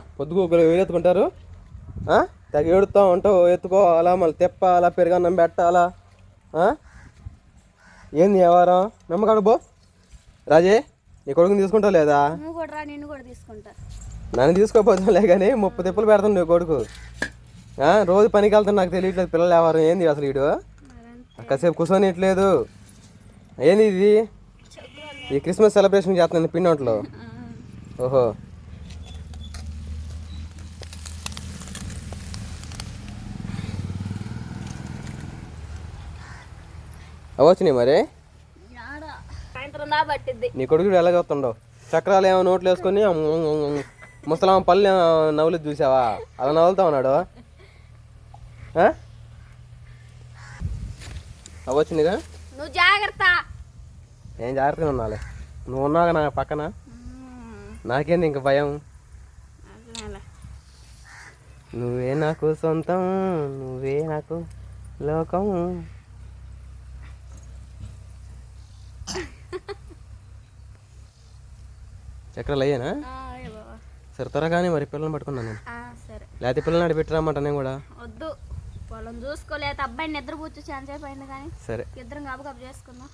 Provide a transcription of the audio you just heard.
పొద్దుగూకులు ఎత్తుకుంటారు, తెగ ఏడుతూ ఉంటావు, ఎత్తుకోవాలా, మళ్ళీ తిప్పాలా, పెరుగన్నం పెట్టాలా. ఏంది వ్యవహారం? నమ్మకాడు పో. రాజే, నీ కొడుకుని తీసుకుంటావు లేదా? నన్ను తీసుకోపోతాంలే కానీ 30 తిప్పలు పెడతాను నీ కొడుకు. రోజు పనికి వెళ్తాను, నాకు తెలియట్లేదు పిల్లలు వ్యవహారం ఏంది అసలు. వీడు కాసేపు కూర్చొనిట్లేదు. ఏంది ఇది? ఈ క్రిస్మస్ సెలబ్రేషన్ చేస్తున్నాను పిండి వంటలు. ఓహో, అవచ్చినాయి మరి. నీ కొడుకు ఎలాగ వస్తుండవు? చక్రాలు ఏమో నోట్లు వేసుకొని ముసలాం పళ్ళు నవ్వులు చూసావా? అలా నవ్వులుతా ఉన్నాడు. అవచ్చిందిగా. నువ్వు జాగ్రత్త. నేను జాగ్రత్తగా ఉన్నాలే, నువ్వు ఉన్నాగా నా పక్కన. నాకేంది ఇంక భయం? నువ్వే నాకు సొంతం, నువ్వే నాకు లోకం. చక్రాలు అయ్యానా? సరే త్వరగానే మరి పిల్లల్ని పట్టుకున్నాను నేను. లేకపోతే పిల్లల్ని అడిపెట్టరామంట నేను కూడా. వద్దు, పొలం చూసుకోలేదు, అబ్బాయిని నిద్ర కూర్చో చాలా సేపు అయింది కానీ. సరే, ఇద్దరం కబు చేసుకుందాం.